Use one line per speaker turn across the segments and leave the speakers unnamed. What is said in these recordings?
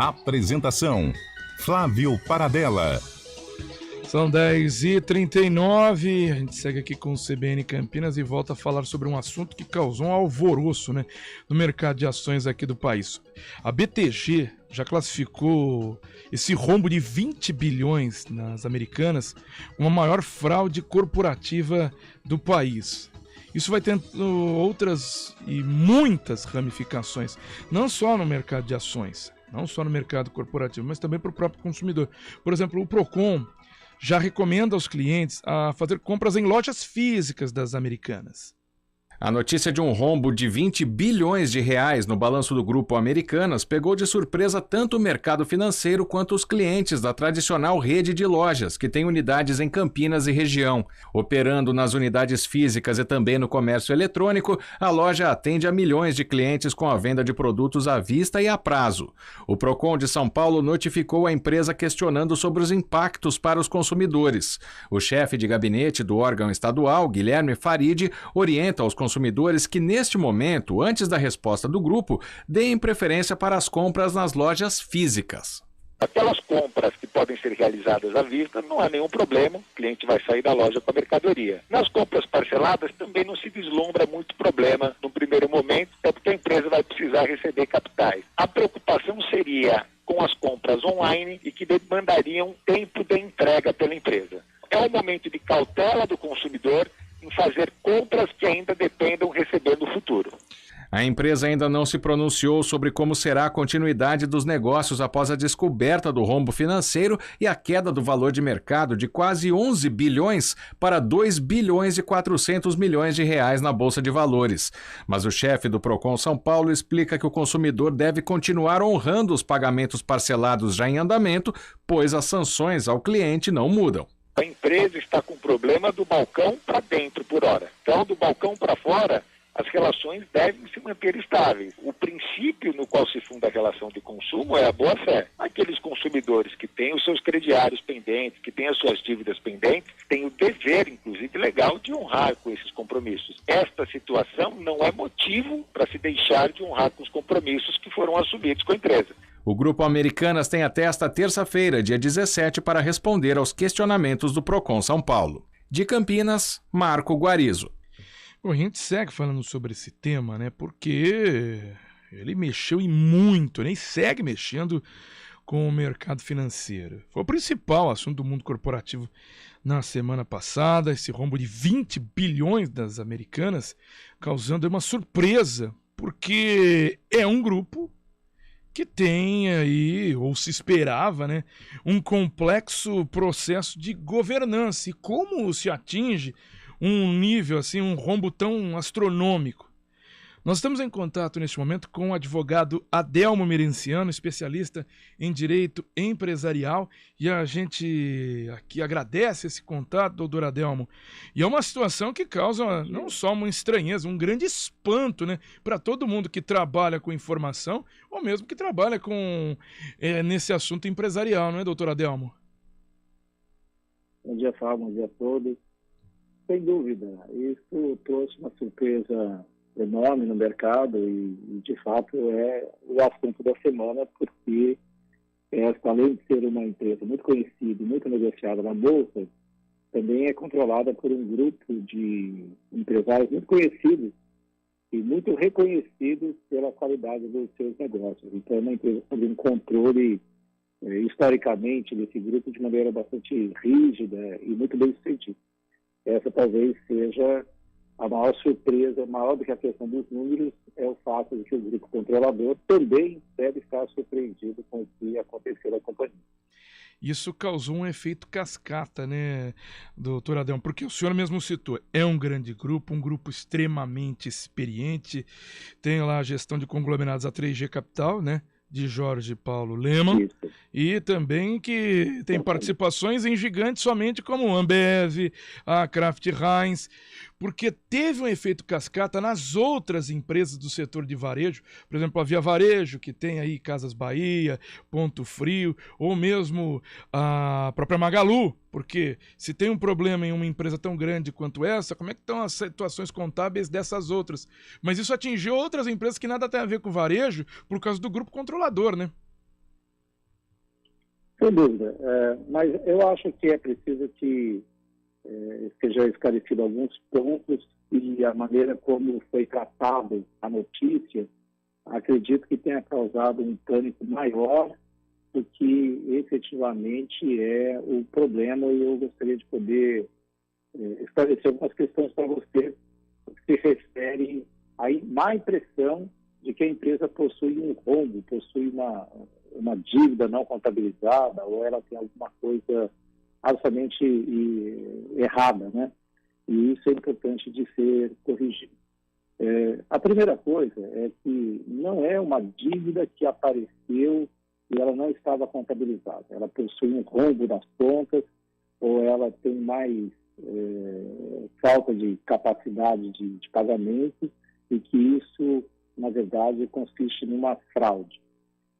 Apresentação: Flávio Paradella.
São 10h39, a gente segue aqui com o CBN Campinas e volta a falar sobre um assunto que causou um alvoroço, no mercado de ações aqui do país. A BTG já classificou esse rombo de 20 bilhões nas Americanas como a maior fraude corporativa do país. Isso vai tendo outras e muitas ramificações, não só no mercado de ações, não só no mercado corporativo, mas também para o próprio consumidor. Por exemplo, o Procon já recomenda aos clientes a fazer compras em lojas físicas das Americanas.
A notícia de um rombo de 20 bilhões de reais no balanço do Grupo Americanas pegou de surpresa tanto o mercado financeiro quanto os clientes da tradicional rede de lojas, que tem unidades em Campinas e região. Operando nas unidades físicas e também no comércio eletrônico, a loja atende a milhões de clientes com a venda de produtos à vista e a prazo. O Procon de São Paulo notificou a empresa questionando sobre os impactos para os consumidores. O chefe de gabinete do órgão estadual, Guilherme Farid, orienta aos consumidores que neste momento, antes da resposta do grupo, deem preferência para as compras nas lojas físicas.
Aquelas compras que podem ser realizadas à vista, não há nenhum problema, o cliente vai sair da loja com a mercadoria. Nas compras parceladas também não se vislumbra muito problema no primeiro momento, é porque a empresa vai precisar receber capitais. A preocupação seria com as compras online e que demandariam tempo de entrega pela empresa. É um momento de cautela do consumidor em fazer compras que ainda dependam receber no futuro.
A empresa ainda não se pronunciou sobre como será a continuidade dos negócios após a descoberta do rombo financeiro e a queda do valor de mercado de quase 11 bilhões para 2 bilhões e 400 milhões de reais na Bolsa de Valores. Mas o chefe do Procon São Paulo explica que o consumidor deve continuar honrando os pagamentos parcelados já em andamento, pois as sanções ao cliente não mudam.
A empresa está com problema do balcão para dentro por hora. Então, do balcão para fora, as relações devem se manter estáveis. O princípio no qual se funda a relação de consumo é a boa-fé. Aqueles consumidores que têm os seus crediários pendentes, que têm as suas dívidas pendentes, têm o dever, inclusive legal, de honrar com esses compromissos. Esta situação não é motivo para se deixar de honrar com os compromissos que foram assumidos com a empresa.
O Grupo Americanas tem até esta terça-feira, dia 17, para responder aos questionamentos do Procon São Paulo. De Campinas, Marco Guarizo.
Bom, a gente segue falando sobre esse tema, porque ele mexeu em muito, e segue mexendo com o mercado financeiro. Foi o principal assunto do mundo corporativo na semana passada, esse rombo de 20 bilhões das Americanas, causando uma surpresa, porque é um grupo que tem aí, ou se esperava, um complexo processo de governança. E como se atinge um nível, assim, um rombo tão astronômico? Nós estamos em contato neste momento com o advogado Adelmo Merenciano, especialista em direito empresarial, e a gente aqui agradece esse contato, doutor Adelmo. E é uma situação que causa não só uma estranheza, um grande espanto, para todo mundo que trabalha com informação, ou mesmo que trabalha com nesse assunto empresarial, não é, doutor Adelmo?
Bom dia, Fábio, bom dia a todos. Sem dúvida, isso trouxe uma surpresa enorme no mercado e de fato é o assunto da semana, porque esta, além de ser uma empresa muito conhecida e muito negociada na Bolsa, também é controlada por um grupo de empresários muito conhecidos e muito reconhecidos pela qualidade dos seus negócios. Então é uma empresa com um controle historicamente desse grupo de maneira bastante rígida e muito bem sucedida. Essa talvez seja a maior surpresa, maior do que a questão dos números, é o fato de que o grupo controlador também deve estar surpreendido com o que aconteceu na companhia.
Isso causou um efeito cascata, doutor Adelmo? Porque o senhor mesmo citou, é um grande grupo, um grupo extremamente experiente, tem lá a gestão de conglomerados a 3G Capital, de Jorge Paulo Lemann, e também que tem participações em gigantes somente como Ambev, a Kraft Heinz, porque teve um efeito cascata nas outras empresas do setor de varejo, por exemplo, a Via Varejo, que tem aí Casas Bahia, Ponto Frio, ou mesmo a própria Magalu, porque se tem um problema em uma empresa tão grande quanto essa, como é que estão as situações contábeis dessas outras? Mas isso atingiu outras empresas que nada tem a ver com varejo por causa do grupo controlador,
Sem dúvida, mas eu acho que é preciso que seja esclarecido alguns pontos e a maneira como foi tratado a notícia, acredito que tenha causado um pânico maior do que efetivamente é o problema, e eu gostaria de poder esclarecer algumas questões para você que se referem à má impressão de que a empresa possui um rombo, possui uma dívida não contabilizada, ou ela tem alguma coisa absolutamente errada, né? E isso é importante de ser corrigido. A primeira coisa é que não é uma dívida que apareceu e ela não estava contabilizada. Ela possui um rombo nas contas, ou ela tem mais falta de capacidade de pagamento, e que isso, na verdade, consiste numa fraude.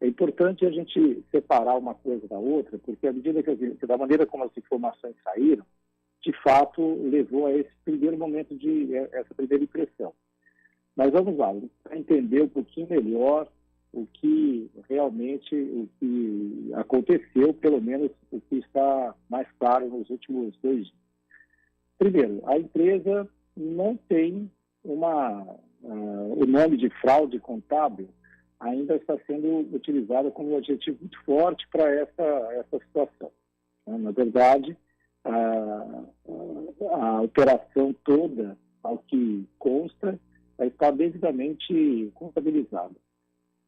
É importante a gente separar uma coisa da outra, porque à medida que da maneira como as informações saíram, de fato, levou a esse primeiro momento essa primeira impressão. Mas vamos lá, para entender um pouquinho melhor o que aconteceu, pelo menos o que está mais claro nos últimos 2 dias. Primeiro, a empresa não tem o nome de fraude contábil ainda está sendo utilizado como um adjetivo muito forte para essa situação. Na verdade, a operação toda, ao que consta, está devidamente contabilizada.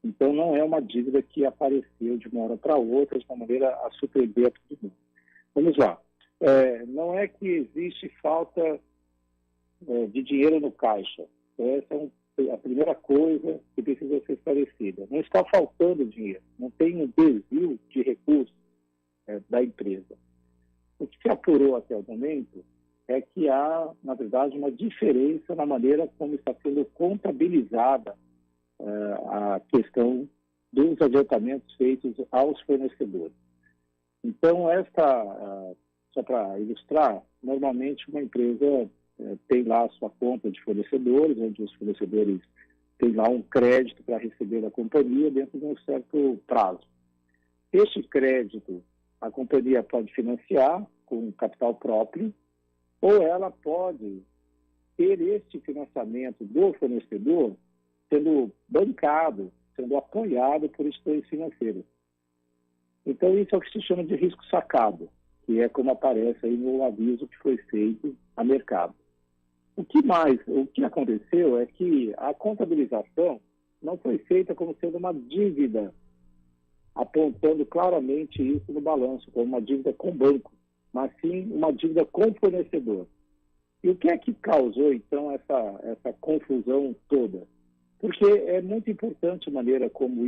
Então, não é uma dívida que apareceu de uma hora para outra, de uma maneira a surpreender a todo mundo. Vamos lá. Não é que existe falta de dinheiro no caixa. Essa é a primeira coisa que precisa ser esclarecida. Não está faltando dinheiro, não tem um desvio de recursos da empresa. O que se apurou até o momento é que há, na verdade, uma diferença na maneira como está sendo contabilizada a questão dos adiantamentos feitos aos fornecedores. Então, só para ilustrar, normalmente uma empresa tem lá a sua conta de fornecedores, onde os fornecedores têm lá um crédito para receber da companhia dentro de um certo prazo. Este crédito a companhia pode financiar com capital próprio, ou ela pode ter este financiamento do fornecedor sendo bancado, sendo apoiado por instituições financeiras. Então, isso é o que se chama de risco sacado, que é como aparece aí no aviso que foi feito a mercado. O que aconteceu é que a contabilização não foi feita como sendo uma dívida, apontando claramente isso no balanço, como uma dívida com o banco, mas sim uma dívida com o fornecedor. E o que é que causou, então, essa confusão toda? Porque é muito importante a maneira como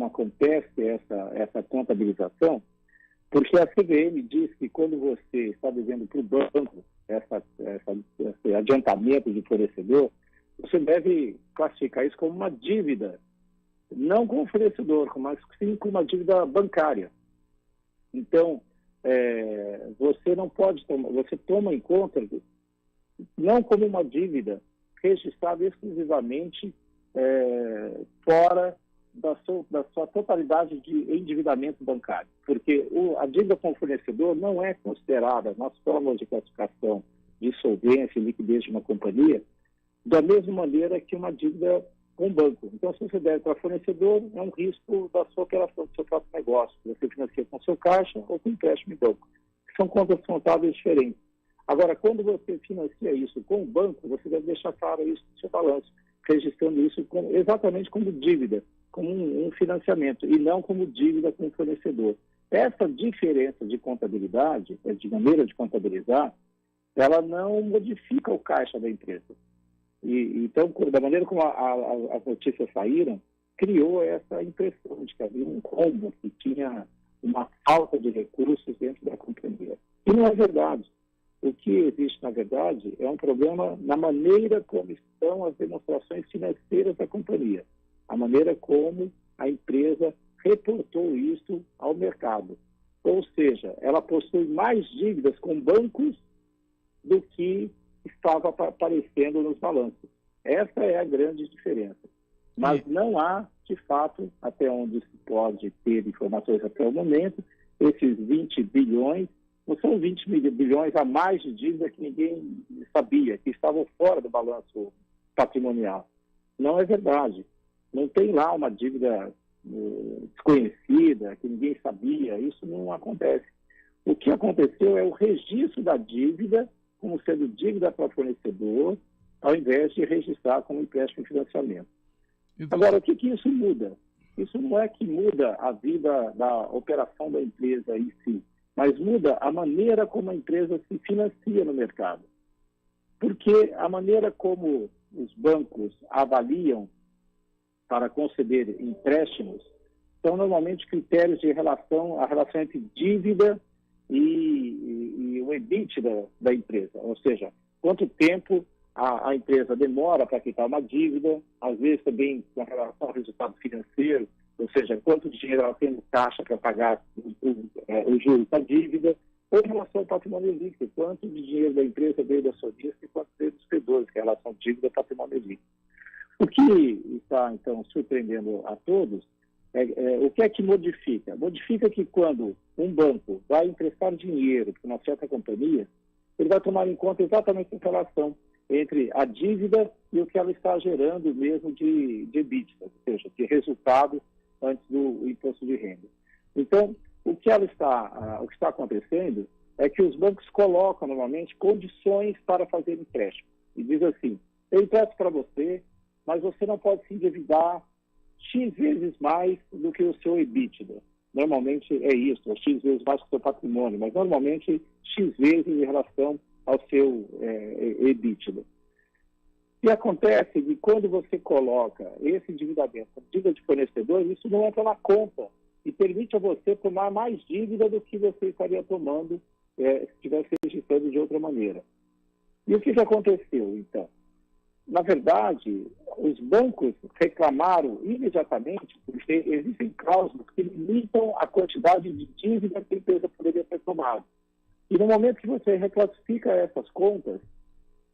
acontece essa contabilização, porque a CVM diz que quando você está devendo para o banco esse adiantamento de fornecedor, você deve classificar isso como uma dívida, não com o fornecedor, mas sim com uma dívida bancária. Então, você não pode você toma em conta não como uma dívida registrada exclusivamente fora da sua totalidade de endividamento bancário, porque a dívida com o fornecedor não é considerada nas formas de classificação de solvência e liquidez de uma companhia da mesma maneira que uma dívida com o banco. Então, se você deve para fornecedor, é um risco da sua operação, do seu próprio negócio. Você financia com seu caixa ou com empréstimo em banco. São contas contábeis diferentes. Agora, quando você financia isso com o banco, você deve deixar claro isso no seu balanço, registrando isso exatamente como dívida, como um financiamento, e não como dívida com o fornecedor. Essa diferença de contabilidade, de maneira de contabilizar, ela não modifica o caixa da empresa. Então, da maneira como as notícias saíram, criou essa impressão de que havia um rombo, que tinha uma falta de recursos dentro da companhia. E não é verdade. O que existe, na verdade, é um problema na maneira como estão as demonstrações financeiras da companhia, a maneira como a empresa reportou isso ao mercado. Ou seja, ela possui mais dívidas com bancos do que estava aparecendo nos balanços. Essa é a grande diferença. Mas não há, de fato, até onde se pode ter informações até o momento, esses 20 bilhões não são 20 bilhões a mais de dívida que ninguém sabia, que estavam fora do balanço patrimonial. Não é verdade. Não tem lá uma dívida desconhecida, que ninguém sabia. Isso não acontece. O que aconteceu é o registro da dívida como sendo dívida para fornecedor, ao invés de registrar como empréstimo e financiamento. Agora, o que isso muda? Isso não é que muda a vida da operação da empresa em si, mas muda a maneira como a empresa se financia no mercado. Porque a maneira como os bancos avaliam para conceder empréstimos são normalmente critérios de relação, a relação entre dívida e o EBITDA da empresa, ou seja, quanto tempo a empresa demora para quitar uma dívida, às vezes também com relação ao resultado financeiro, ou seja, quanto dinheiro ela tem no caixa para pagar o juros da dívida, ou em relação ao patrimônio líquido, quanto de dinheiro da empresa veio do acionista e quanto veio dos credores, que é a relação dívida-patrimônio líquido. O que está, então, surpreendendo a todos o que é que modifica? Modifica que quando um banco vai emprestar dinheiro para uma certa companhia, ele vai tomar em conta exatamente essa relação entre a dívida e o que ela está gerando mesmo de EBITDA, ou seja, de resultado antes do imposto de renda. Então, o que está acontecendo é que os bancos colocam normalmente condições para fazer empréstimo. E diz assim, eu empresto para você, mas você não pode se endividar X vezes mais do que o seu EBITDA. Normalmente é isso, é X vezes mais que o seu patrimônio, mas normalmente X vezes em relação ao seu EBITDA. E acontece que quando você coloca esse endividamento como dívida de fornecedor, isso não entra na conta e permite a você tomar mais dívida do que você estaria tomando se estivesse registrando de outra maneira. E o que aconteceu, então? Na verdade, os bancos reclamaram imediatamente, porque existem cláusulas que limitam a quantidade de dívida que a empresa poderia ter tomado. E no momento que você reclassifica essas contas,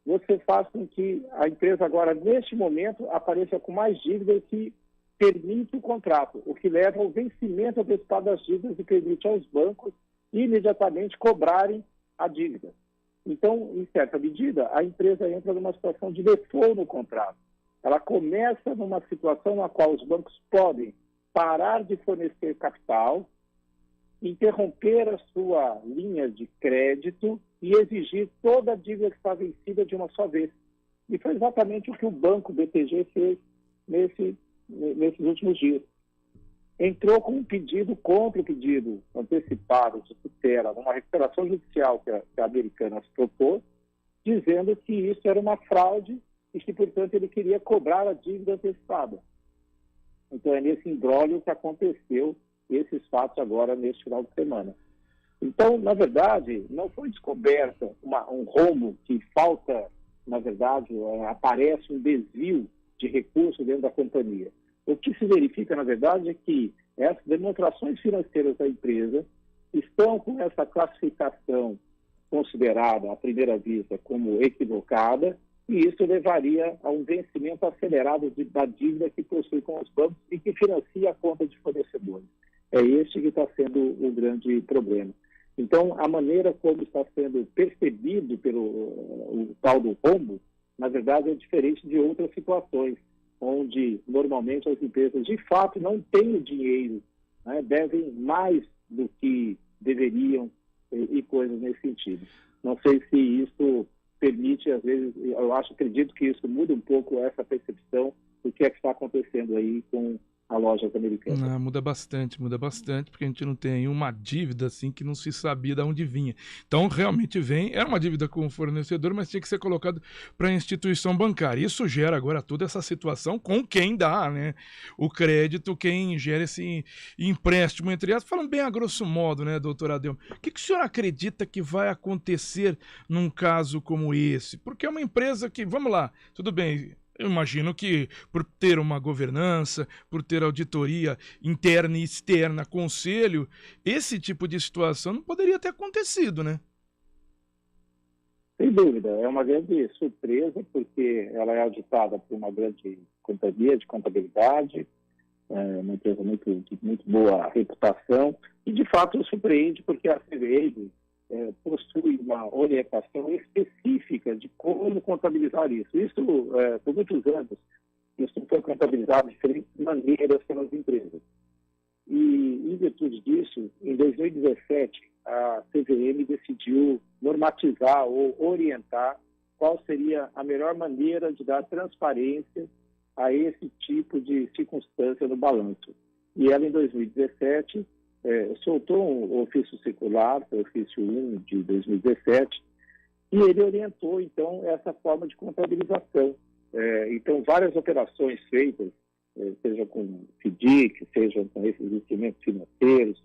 você faz com que a empresa agora, neste momento, apareça com mais dívida que permite o contrato, o que leva ao vencimento antecipado das dívidas e permite aos bancos imediatamente cobrarem a dívida. Então, em certa medida, a empresa entra numa situação de default no contrato. Ela começa numa situação na qual os bancos podem parar de fornecer capital, interromper a sua linha de crédito e exigir toda a dívida que está vencida de uma só vez. E foi exatamente o que o banco BTG fez nesses últimos dias. Entrou com um pedido contra o pedido antecipado de tutela, numa recuperação judicial que a Americanas propôs, dizendo que isso era uma fraude e que, portanto, ele queria cobrar a dívida antecipada. Então, é nesse imbróglio que aconteceu esses fatos agora, neste final de semana. Então, na verdade, não foi descoberta um rombo que falta, na verdade, aparece um desvio de recursos dentro da companhia. O que se verifica, na verdade, é que essas demonstrações financeiras da empresa estão com essa classificação considerada, à primeira vista, como equivocada, e isso levaria a um vencimento acelerado da dívida que possui com os bancos e que financia a conta de fornecedores. É este que está sendo o grande problema. Então, a maneira como está sendo percebido pelo o tal do rombo, na verdade, é diferente de outras situações, onde normalmente as empresas de fato não têm o dinheiro, né, devem mais do que deveriam e coisas nesse sentido. Não sei se isso permite, às vezes, acredito que isso muda um pouco essa percepção do que é que está acontecendo aí com a loja americana.
Muda bastante, porque a gente não tem uma dívida assim que não se sabia de onde vinha. Então, realmente era uma dívida com o fornecedor, mas tinha que ser colocado para a instituição bancária. Isso gera agora toda essa situação com quem dá, né, o crédito, quem gera esse empréstimo, entre aspas. Falando bem a grosso modo, né, doutor Adelmo, o que o senhor acredita que vai acontecer num caso como esse? Porque é uma empresa que, vamos lá, tudo bem, eu imagino que por ter uma governança, por ter auditoria interna e externa, conselho, esse tipo de situação não poderia ter acontecido, né?
Sem dúvida, é uma grande surpresa, porque ela é auditada por uma grande companhia de contabilidade, uma empresa de muito boa reputação, e de fato surpreende porque a CVM possui uma orientação específica de como contabilizar isso. Isso, por muitos anos, isso foi contabilizado de diferentes maneiras pelas empresas. E, em virtude disso, em 2017, a CVM decidiu normatizar ou orientar qual seria a melhor maneira de dar transparência a esse tipo de circunstância no balanço. E ela, em 2017, soltou um ofício circular, o ofício 1 de 2017, e ele orientou, então, essa forma de contabilização. Então, várias operações feitas, seja com FDIC, seja com esses investimentos financeiros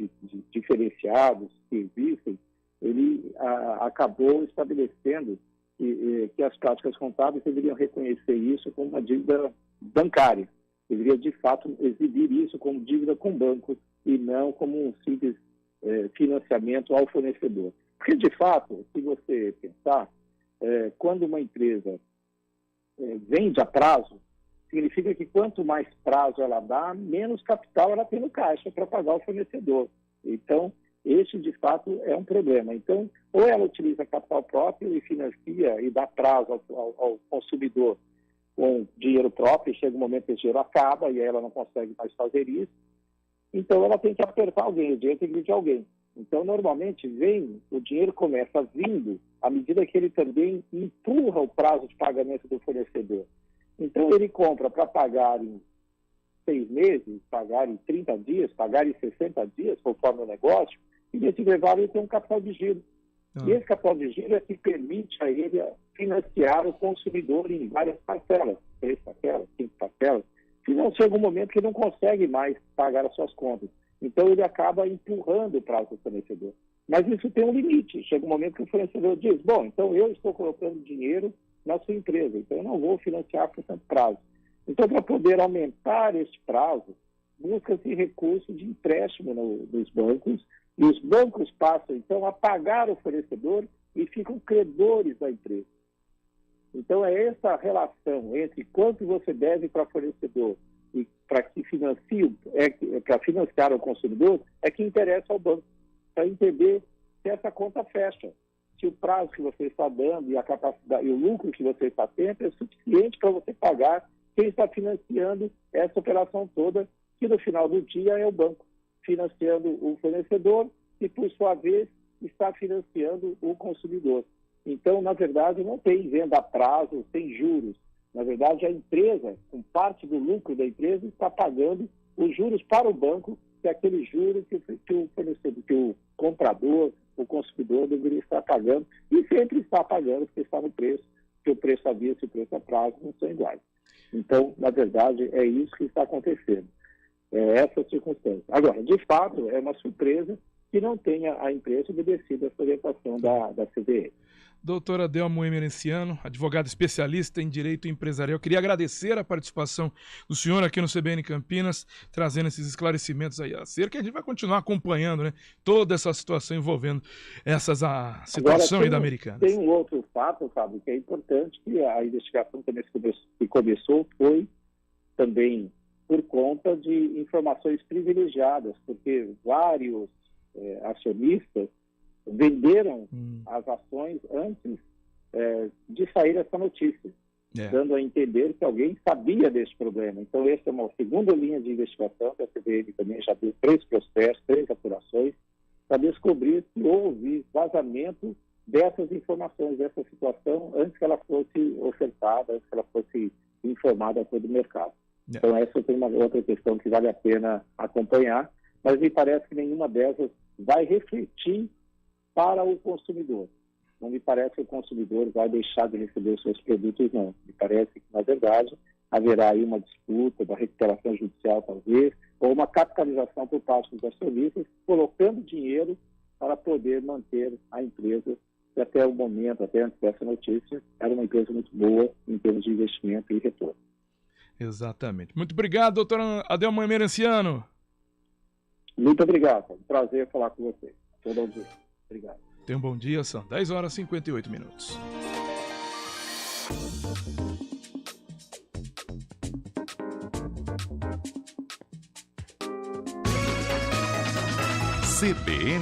diferenciados que existem, ele acabou estabelecendo que as práticas contábeis deveriam reconhecer isso como uma dívida bancária. Deveria, de fato, exibir isso como dívida com banco e não como um simples financiamento ao fornecedor. Porque, de fato, se você pensar, quando uma empresa vende a prazo, significa que quanto mais prazo ela dá, menos capital ela tem no caixa para pagar o fornecedor. Então, esse, de fato, é um problema. Então, ou ela utiliza capital próprio e financia e dá prazo ao consumidor com dinheiro próprio, e chega um momento que esse dinheiro acaba e aí ela não consegue mais fazer isso. Então, ela tem que apertar alguém, o dinheiro tem que vir de alguém. Então, normalmente, o dinheiro começa vindo à medida que ele também empurra o prazo de pagamento do fornecedor. Então, ele compra para pagar em 6 meses, pagar em 30 dias, pagar em 60 dias, conforme o negócio, e nesse intervalo ele tem um capital de giro. E esse capital de giro é que permite a ele financiar o consumidor em várias parcelas, 3 parcelas, 5 parcelas, se não chega um momento que ele não consegue mais pagar as suas contas. Então, ele acaba empurrando o prazo do fornecedor. Mas isso tem um limite. Chega um momento que o fornecedor diz, bom, então eu estou colocando dinheiro na sua empresa, então eu não vou financiar por tanto prazo. Então, para poder aumentar este prazo, busca-se recurso de empréstimo nos bancos, e os bancos passam, então, a pagar o fornecedor e ficam credores da empresa. Então, é essa relação entre quanto você deve para o fornecedor e para que financie, para financiar o consumidor, é que interessa ao banco, para entender se essa conta fecha, se o prazo que você está dando e a capacidade e o lucro que você está tendo é suficiente para você pagar quem está financiando essa operação toda, que no final do dia é o banco, financiando o fornecedor e, por sua vez, está financiando o consumidor. Então, na verdade, não tem venda a prazo, tem juros. Na verdade, a empresa, com parte do lucro da empresa, está pagando os juros para o banco, que é aquele juro que o fornecedor, que o comprador, o consumidor deveria estar pagando, e sempre está pagando, porque está no preço, que o preço à vista e o preço a prazo não são iguais. Então, na verdade, é isso que está acontecendo. Essa circunstância. Agora, de fato, é uma surpresa que não tenha a empresa obedecido essa orientação da CVM.
Doutora Adelmo Emerenciano, advogado especialista em direito empresarial. Queria agradecer a participação do senhor aqui no CBN Campinas, trazendo esses esclarecimentos aí acerca, que a gente vai continuar acompanhando, né, toda essa situação envolvendo a situação aí da Americanas.
Tem um outro fato, Fábio, que é importante, que a investigação que começou foi também por conta de informações privilegiadas, porque vários acionistas venderam as ações antes de sair essa notícia, dando a entender que alguém sabia desse problema. Então, essa é uma segunda linha de investigação, que a CVM também já deu 3 processos, 3 apurações, para descobrir se houve vazamento dessas informações, dessa situação, antes que ela fosse ofertada, antes que ela fosse informada a todo o mercado. Então, essa tem uma outra questão que vale a pena acompanhar, mas me parece que nenhuma dessas vai refletir para o consumidor. Não me parece que o consumidor vai deixar de receber os seus produtos, não. Me parece que, na verdade, haverá aí uma disputa, uma recuperação judicial, talvez, ou uma capitalização por parte dos acionistas, colocando dinheiro para poder manter a empresa, que até o momento, até antes dessa notícia, era uma empresa muito boa em termos de investimento e retorno.
Exatamente. Muito obrigado, doutora Adelmo Emerenciano.
Muito obrigado. É um prazer falar com você. Todo dia. Obrigado.
Tenha um bom dia, são 10 horas e 58 minutos.
CBN